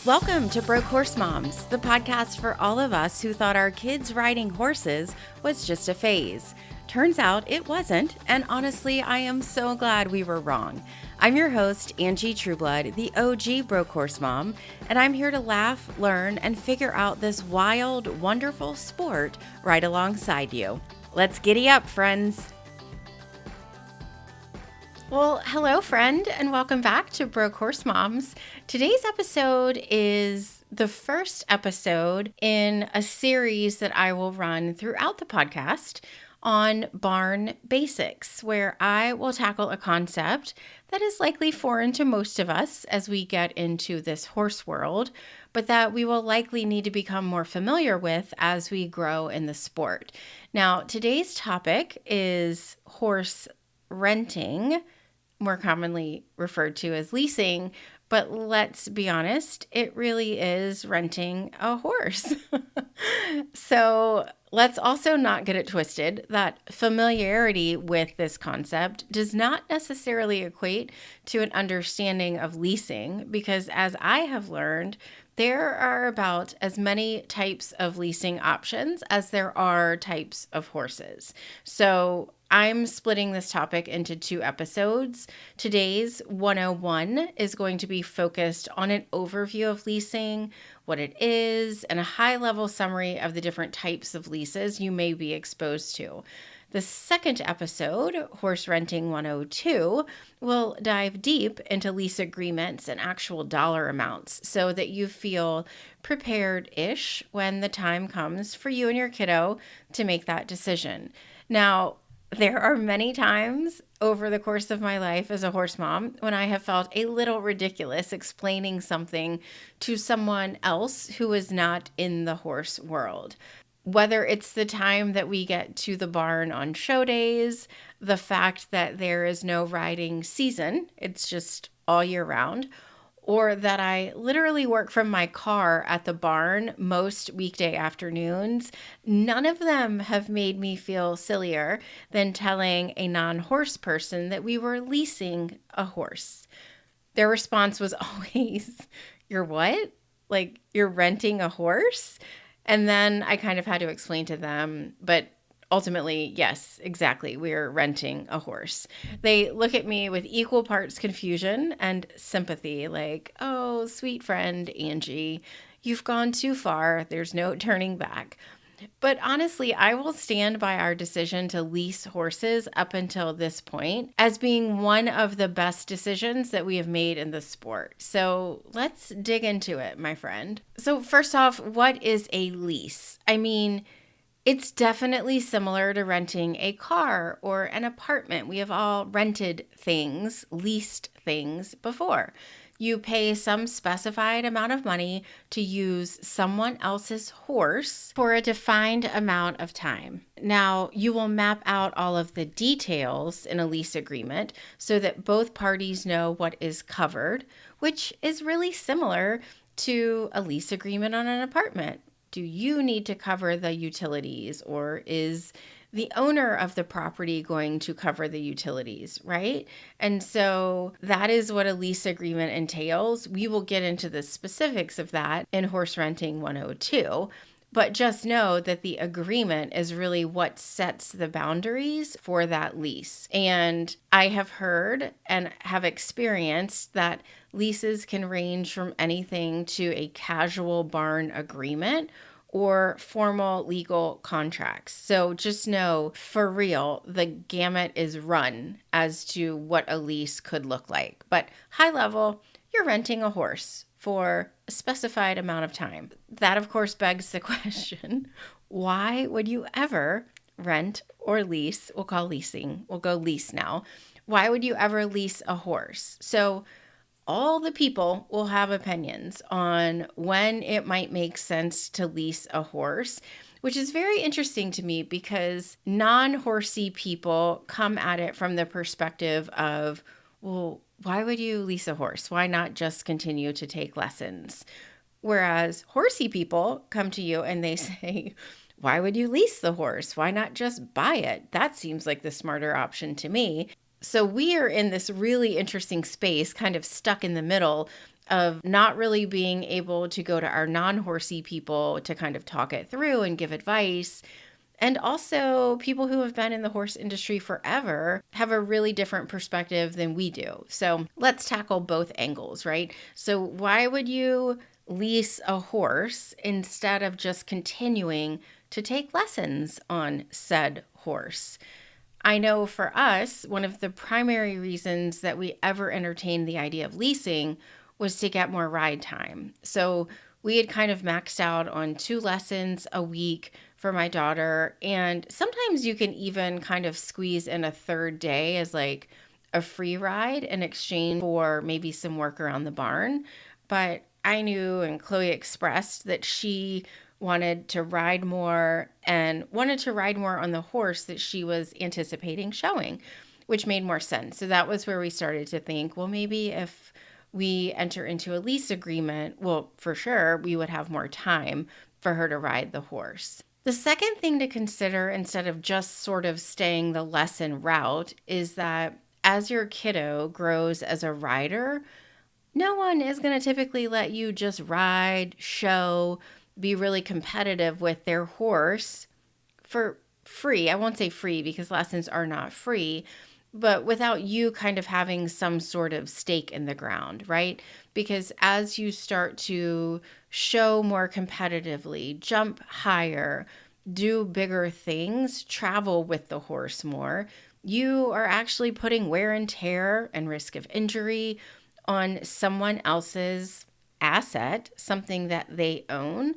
Welcome to Broke Horse Moms, the podcast for all of us who thought our kids riding horses was just a phase. Turns out it wasn't, and honestly, I am so glad we were wrong. I'm your host, Angie Trueblood, the OG Broke Horse Mom, and I'm here to laugh, learn, and figure out this wild, wonderful sport right alongside you. Let's giddy up, friends. Well, hello, friend, and welcome back to Broke Horse Moms. Today's episode is the first episode in a series that I will run throughout the podcast on barn basics, where I will tackle a concept that is likely foreign to most of us as we get into this horse world, but that we will likely need to become more familiar with as we grow in the sport. Now, today's topic is horse renting, more commonly referred to as leasing, but let's be honest, it really is renting a horse. So let's also not get it twisted that familiarity with this concept does not necessarily equate to an understanding of leasing, because as I have learned, there are about as many types of leasing options as there are types of horses. So I'm splitting this topic into two episodes. Today's 101 is going to be focused on an overview of leasing, what it is, and a high-level summary of the different types of leases you may be exposed to. The second episode, Horse Renting 102, will dive deep into lease agreements and actual dollar amounts so that you feel prepared-ish when the time comes for you and your kiddo to make that decision. Now, there are many times over the course of my life as a horse mom when I have felt a little ridiculous explaining something to someone else who is not in the horse world. Whether it's the time that we get to the barn on show days, the fact that there is no riding season, it's just all year round, or that I literally work from my car at the barn most weekday afternoons, none of them have made me feel sillier than telling a non-horse person that we were leasing a horse. Their response was always, "You're what? Like, you're renting a horse?" And then I kind of had to explain to them, but ultimately, yes, exactly, we're renting a horse. They look at me with equal parts confusion and sympathy, like, "Oh, sweet friend, Angie, you've gone too far. There's no turning back." But honestly, I will stand by our decision to lease horses up until this point as being one of the best decisions that we have made in the sport. So let's dig into it, my friend. So first off, what is a lease? I mean, it's definitely similar to renting a car or an apartment. We have all rented things, leased things before. You pay some specified amount of money to use someone else's horse for a defined amount of time. Now, you will map out all of the details in a lease agreement so that both parties know what is covered, which is really similar to a lease agreement on an apartment. Do you need to cover the utilities, or is the owner of the property going to cover the utilities, right? And so that is what a lease agreement entails. We will get into the specifics of that in Horse Renting 102, but just know that the agreement is really what sets the boundaries for that lease. And I have heard and have experienced that leases can range from anything to a casual barn agreement or formal legal contracts. So just know, for real, the gamut is run as to what a lease could look like. But high level, you're renting a horse for a specified amount of time. That, of course, begs the question, why would you ever rent or lease? We'll call leasing. We'll go lease now. Why would you ever lease a horse? So all the people will have opinions on when it might make sense to lease a horse, which is very interesting to me because non-horsey people come at it from the perspective of, well, why would you lease a horse? Why not just continue to take lessons? Whereas horsey people come to you and they say, why would you lease the horse? Why not just buy it? That seems like the smarter option to me. So we are in this really interesting space, kind of stuck in the middle of not really being able to go to our non-horsey people to kind of talk it through and give advice. And also, people who have been in the horse industry forever have a really different perspective than we do. So let's tackle both angles, right? So why would you lease a horse instead of just continuing to take lessons on said horse? I know for us, one of the primary reasons that we ever entertained the idea of leasing was to get more ride time. So we had kind of maxed out on 2 lessons a week for my daughter. And sometimes you can even kind of squeeze in a third day as like a free ride in exchange for maybe some work around the barn. But I knew, and Chloe expressed, that she wanted to ride more and wanted to ride more on the horse that she was anticipating showing, which made more sense. So that was where we started to think, well, maybe if we enter into a lease agreement, well, for sure, we would have more time for her to ride the horse. The second thing to consider, instead of just sort of staying the lesson route, is that as your kiddo grows as a rider, no one is going to typically let you just ride, show, be really competitive with their horse for free. I won't say free because lessons are not free, but without you kind of having some sort of stake in the ground, right? Because as you start to show more competitively, jump higher, do bigger things, travel with the horse more, you are actually putting wear and tear and risk of injury on someone else's asset, something that they own.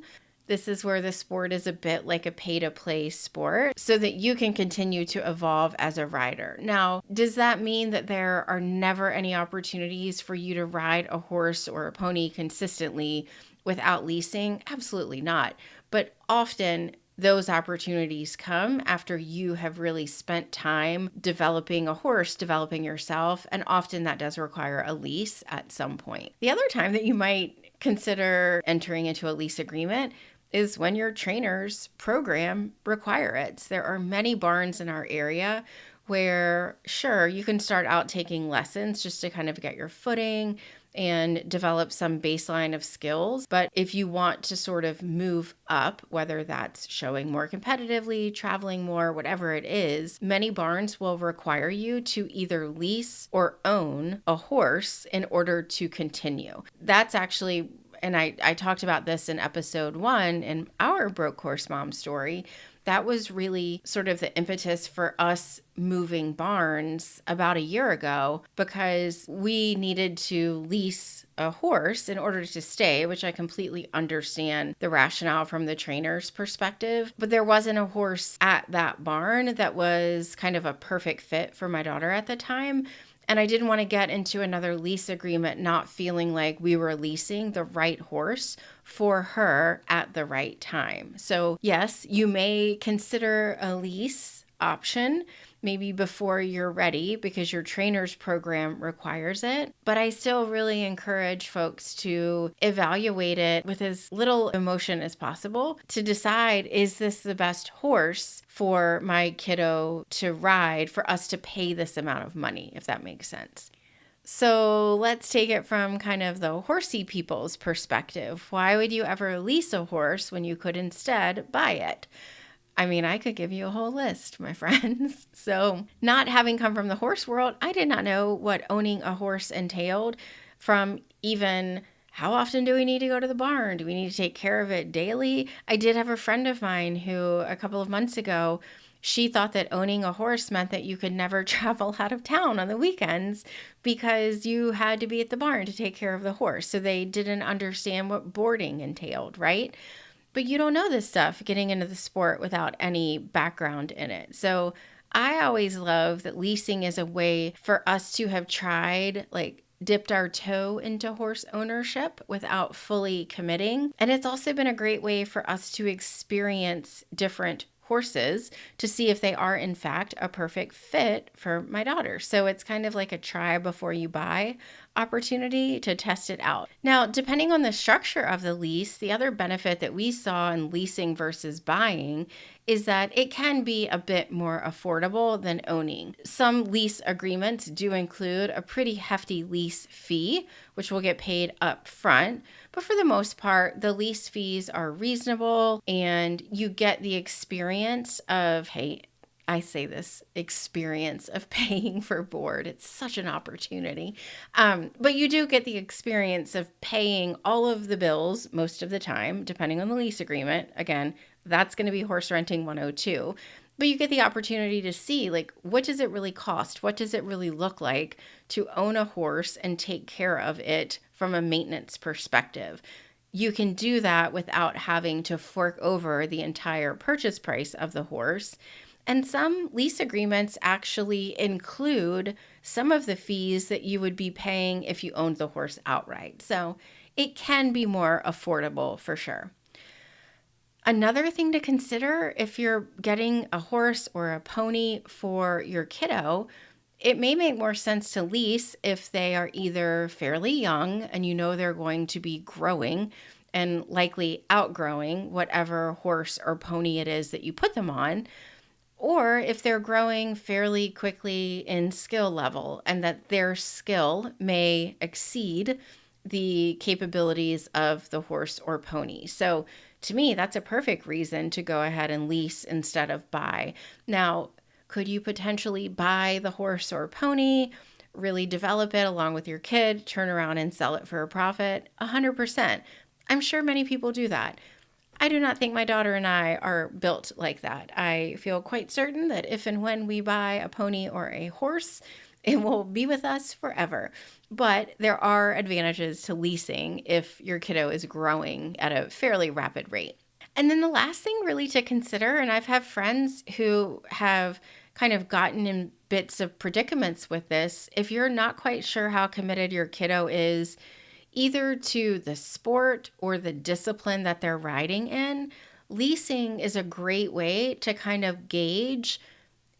This is where the sport is a bit like a pay-to-play sport so that you can continue to evolve as a rider. Now, does that mean that there are never any opportunities for you to ride a horse or a pony consistently without leasing? Absolutely not. But often those opportunities come after you have really spent time developing a horse, developing yourself, and often that does require a lease at some point. The other time that you might consider entering into a lease agreement is when your trainer's program require it. There are many barns in our area where, sure, you can start out taking lessons just to kind of get your footing and develop some baseline of skills. But if you want to sort of move up, whether that's showing more competitively, traveling more, whatever it is, many barns will require you to either lease or own a horse in order to continue. That's actually, and I talked about this in episode 1 in our Broke Horse Mom story. That was really sort of the impetus for us moving barns about a year ago because we needed to lease a horse in order to stay, which I completely understand the rationale from the trainer's perspective. But there wasn't a horse at that barn that was kind of a perfect fit for my daughter at the time. And I didn't want to get into another lease agreement not feeling like we were leasing the right horse for her at the right time. So yes, you may consider a lease option maybe before you're ready because your trainer's program requires it. But I still really encourage folks to evaluate it with as little emotion as possible to decide, is this the best horse for my kiddo to ride for us to pay this amount of money, if that makes sense. So let's take it from kind of the horsey people's perspective. Why would you ever lease a horse when you could instead buy it? I mean, I could give you a whole list, my friends. So not having come from the horse world, I did not know what owning a horse entailed, from even how often do we need to go to the barn? Do we need to take care of it daily? I did have a friend of mine who a couple of months ago, she thought that owning a horse meant that you could never travel out of town on the weekends because you had to be at the barn to take care of the horse. So they didn't understand what boarding entailed, right? But you don't know this stuff getting into the sport without any background in it. So I always love that leasing is a way for us to have tried, like dipped our toe into horse ownership without fully committing. And it's also been a great way for us to experience different horses to see if they are in fact a perfect fit for my daughter. So it's kind of like a try before you buy opportunity to test it out. Now, depending on the structure of the lease, the other benefit that we saw in leasing versus buying is that it can be a bit more affordable than owning. Some lease agreements do include a pretty hefty lease fee, which will get paid up front. But for the most part, the lease fees are reasonable and you get the experience of, hey, I say this experience of paying for board. It's such an opportunity. But you do get the experience of paying all of the bills most of the time, depending on the lease agreement. Again, that's going to be horse renting 102. But you get the opportunity to see, like, what does it really cost? What does it really look like to own a horse and take care of it from a maintenance perspective? You can do that without having to fork over the entire purchase price of the horse. And some lease agreements actually include some of the fees that you would be paying if you owned the horse outright. So it can be more affordable for sure. Another thing to consider if you're getting a horse or a pony for your kiddo, it may make more sense to lease if they are either fairly young and you know they're going to be growing and likely outgrowing whatever horse or pony it is that you put them on, or if they're growing fairly quickly in skill level and that their skill may exceed the capabilities of the horse or pony. So to me, that's a perfect reason to go ahead and lease instead of buy. Now, could you potentially buy the horse or pony, really develop it along with your kid, turn around and sell it for a profit? 100%. I'm sure many people do that. I do not think my daughter and I are built like that. I feel quite certain that if and when we buy a pony or a horse, it will be with us forever. But there are advantages to leasing if your kiddo is growing at a fairly rapid rate. And then the last thing really to consider, and I've had friends who have kind of gotten in bits of predicaments with this, if you're not quite sure how committed your kiddo is either to the sport or the discipline that they're riding in, leasing is a great way to kind of gauge,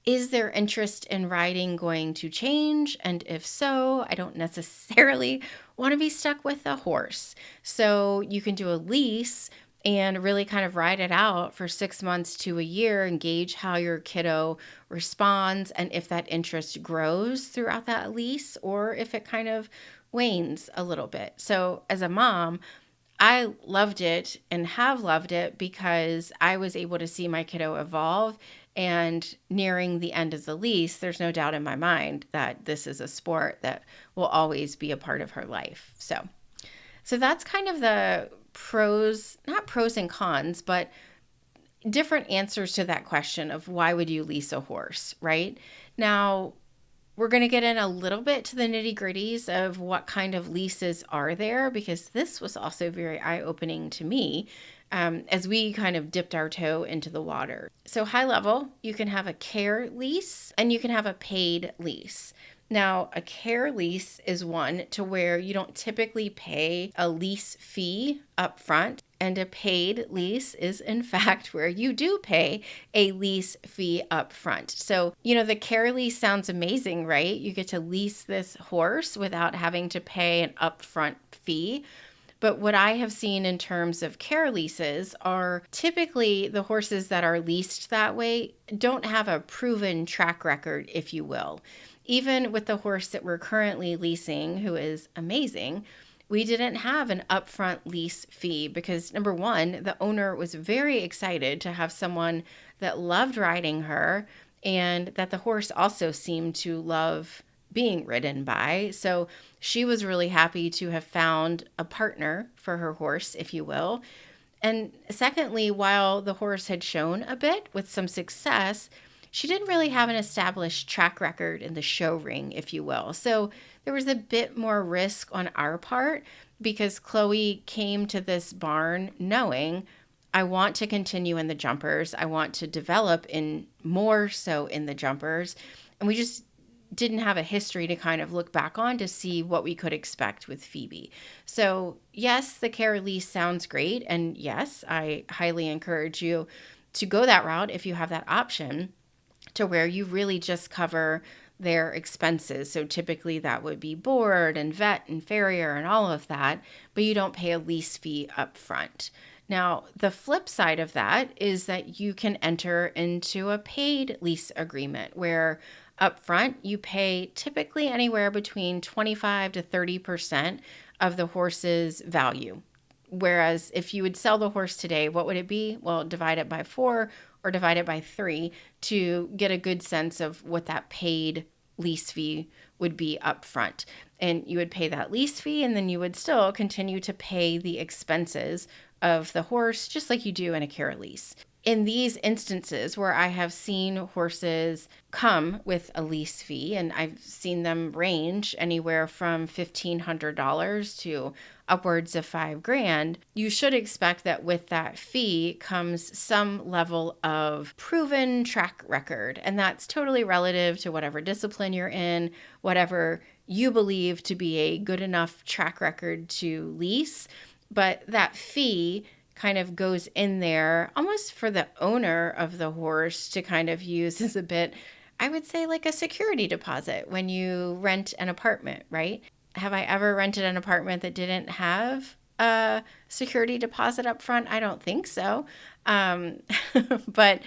is their interest in riding going to change? And if so, I don't necessarily want to be stuck with a horse. So you can do a lease and really kind of ride it out for 6 months to a year and gauge how your kiddo responds and if that interest grows throughout that lease or if it kind of wanes a little bit. So as a mom, I loved it and have loved it because I was able to see my kiddo evolve. And nearing the end of the lease, there's no doubt in my mind that this is a sport that will always be a part of her life. So that's kind of the pros, not pros and cons, but different answers to that question of why would you lease a horse, right? Now, we're going to get in a little bit to the nitty gritties of what kind of leases are there, because this was also very eye-opening to me as we kind of dipped our toe into the water. So high level, you can have a care lease and you can have a paid lease. Now, a care lease is one to where you don't typically pay a lease fee up front, and a paid lease is in fact where you do pay a lease fee up front. So, the care lease sounds amazing, right? You get to lease this horse without having to pay an upfront fee. But what I have seen in terms of care leases are typically the horses that are leased that way don't have a proven track record, if you will. Even with the horse that we're currently leasing, who is amazing, we didn't have an upfront lease fee because, number one, the owner was very excited to have someone that loved riding her and that the horse also seemed to love being ridden by. So she was really happy to have found a partner for her horse, if you will. And secondly, while the horse had shown a bit with some success, she didn't really have an established track record in the show ring, if you will. So there was a bit more risk on our part because Chloe came to this barn knowing, I want to continue in the jumpers. I want to develop in more so in the jumpers. And we just didn't have a history to kind of look back on to see what we could expect with Phoebe. So yes, the care lease sounds great. And yes, I highly encourage you to go that route if you have that option, to where you really just cover their expenses. So typically that would be board and vet and farrier and all of that, but you don't pay a lease fee up front. Now, the flip side of that is that you can enter into a paid lease agreement where upfront you pay typically anywhere between 25 to 30% of the horse's value. Whereas if you would sell the horse today, what would it be? Well, divide it by 4 or divide it by 3 to get a good sense of what that paid lease fee would be upfront. And you would pay that lease fee, and then you would still continue to pay the expenses of the horse, just like you do in a care lease. In these instances where I have seen horses come with a lease fee, and I've seen them range anywhere from $1,500 to upwards of $5,000, you should expect that with that fee comes some level of proven track record. And that's totally relative to whatever discipline you're in, whatever you believe to be a good enough track record to lease. But that fee kind of goes in there almost for the owner of the horse to kind of use as a bit, I would say, like a security deposit when you rent an apartment, right? Have I ever rented an apartment that didn't have a security deposit up front? I don't think so. But,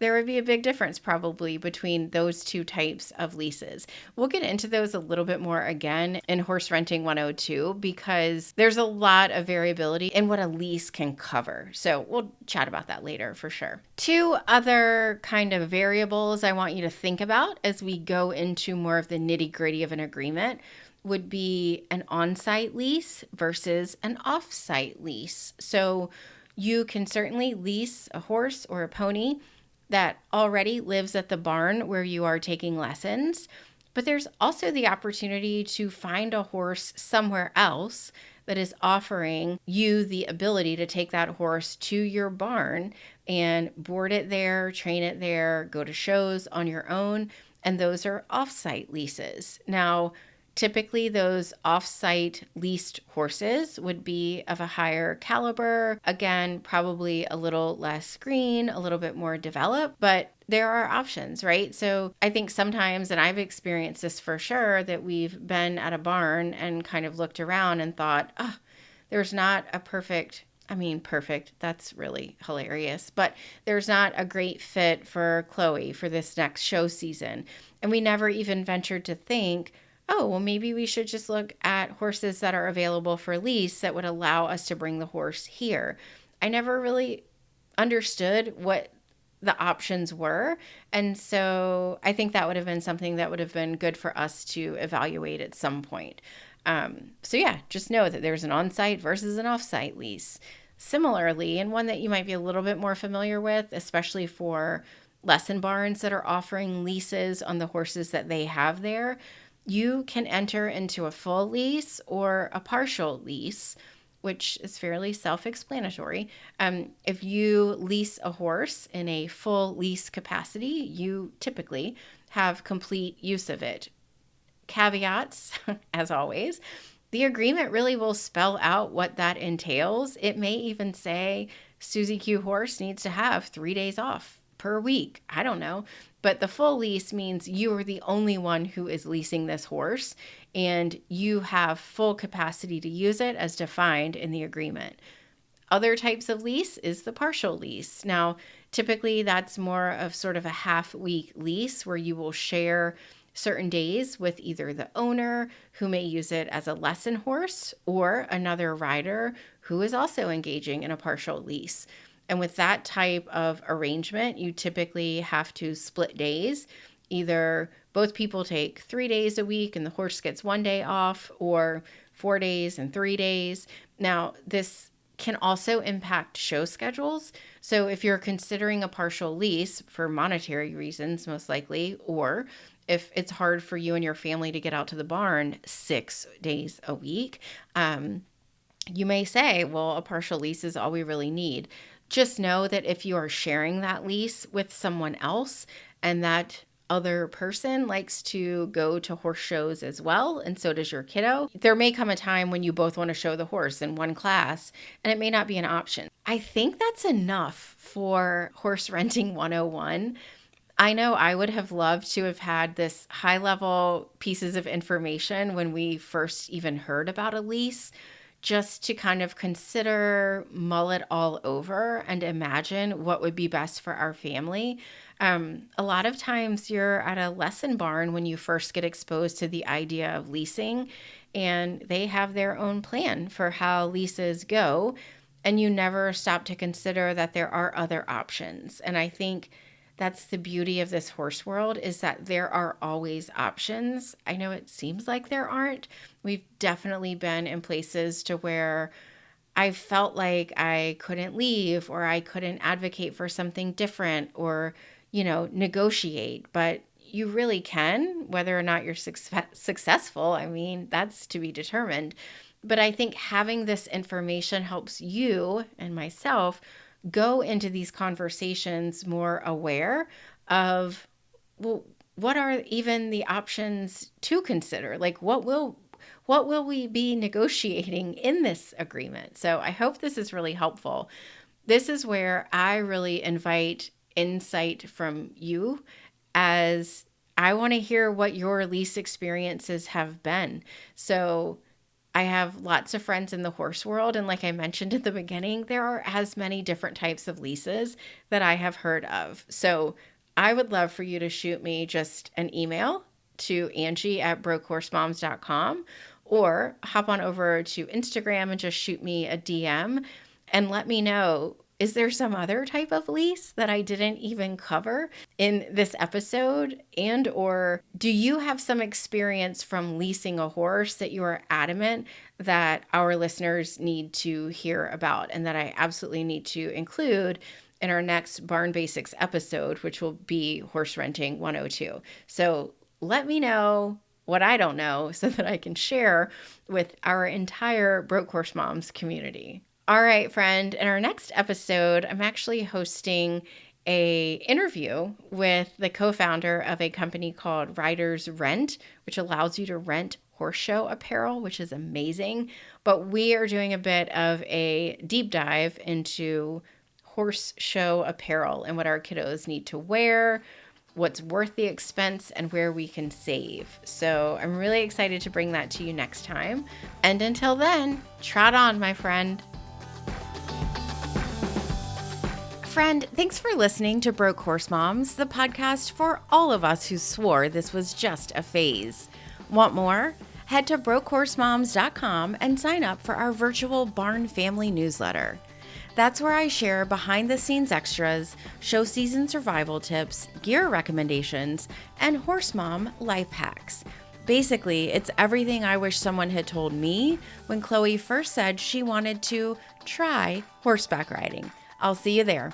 there would be a big difference probably between those two types of leases. We'll get into those a little bit more again in Horse Renting 102 because there's a lot of variability in what a lease can cover. So we'll chat about that later for sure. 2 other kind of variables I want you to think about as we go into more of the nitty-gritty of an agreement would be an on-site lease versus an off-site lease. So you can certainly lease a horse or a pony that already lives at the barn where you are taking lessons, but there's also the opportunity to find a horse somewhere else that is offering you the ability to take that horse to your barn and board it there, train it there, go to shows on your own, and those are off-site leases. Now, typically, those off-site leased horses would be of a higher caliber. Again, probably a little less green, a little bit more developed, but there are options, right? So I think sometimes, and I've experienced this for sure, that we've been at a barn and kind of looked around and thought, there's not a perfect, that's really hilarious, but there's not a great fit for Chloe for this next show season. And we never even ventured to think, maybe we should just look at horses that are available for lease that would allow us to bring the horse here. I never really understood what the options were. And so I think that would have been something that would have been good for us to evaluate at some point. Just know that there's an on-site versus an off-site lease. Similarly, and one that you might be a little bit more familiar with, especially for lesson barns that are offering leases on the horses that they have there, you can enter into a full lease or a partial lease, which is fairly self-explanatory. If you lease a horse in a full lease capacity, you typically have complete use of it. Caveats, as always, the agreement really will spell out what that entails. It may even say Susie Q horse needs to have 3 days off per week. I don't know. But the full lease means you are the only one who is leasing this horse and you have full capacity to use it as defined in the agreement. Other types of lease is the partial lease. Now, typically that's more of sort of a half-week lease where you will share certain days with either the owner who may use it as a lesson horse or another rider who is also engaging in a partial lease. And with that type of arrangement, you typically have to split days. Either both people take 3 days a week and the horse gets 1 day off, or 4 days and 3 days. Now, this can also impact show schedules. So if you're considering a partial lease for monetary reasons, most likely, or if it's hard for you and your family to get out to the barn 6 days a week, you may say, well, a partial lease is all we really need. Just know that if you are sharing that lease with someone else and that other person likes to go to horse shows as well, and so does your kiddo, there may come a time when you both want to show the horse in one class, and it may not be an option. I think that's enough for Horse Renting 101. I know I would have loved to have had this high level pieces of information when we first even heard about a lease, just to kind of consider, mull it all over, and imagine what would be best for our family. A lot of times you're at a lesson barn when you first get exposed to the idea of leasing, and they have their own plan for how leases go. And you never stop to consider that there are other options. And I think that's the beauty of this horse world, is that there are always options. I know it seems like there aren't. We've definitely been in places to where I felt like I couldn't leave, or I couldn't advocate for something different, or, negotiate. But you really can, whether or not you're successful. I mean, that's to be determined. But I think having this information helps you and myself go into these conversations more aware of, well, what are even the options to consider? Like, what will we be negotiating in this agreement? So I hope this is really helpful. This is where I really invite insight from you, as I want to hear what your lease experiences have been. So I have lots of friends in the horse world. And like I mentioned at the beginning, there are as many different types of leases that I have heard of. So I would love for you to shoot me just an email to Angie@brokehorsemoms.com, or hop on over to Instagram and just shoot me a DM and let me know, is there some other type of lease that I didn't even cover in this episode? And or do you have some experience from leasing a horse that you are adamant that our listeners need to hear about, and that I absolutely need to include in our next Barn Basics episode, which will be Horse Renting 102. So let me know what I don't know so that I can share with our entire Broke Horse Moms community. All right, friend. In our next episode, I'm actually hosting a interview with the co-founder of a company called Riders Rent, which allows you to rent horse show apparel, which is amazing. But we are doing a bit of a deep dive into horse show apparel and what our kiddos need to wear, what's worth the expense, and where we can save. So I'm really excited to bring that to you next time. And until then, trot on, my friend. Friend, thanks for listening to Broke Horse Moms, the podcast for all of us who swore this was just a phase. Want more? Head to brokehorsemoms.com and sign up for our virtual Barn Family newsletter. That's where I share behind-the-scenes extras, show season survival tips, gear recommendations, and horse mom life hacks. Basically, it's everything I wish someone had told me when Chloe first said she wanted to try horseback riding. I'll see you there.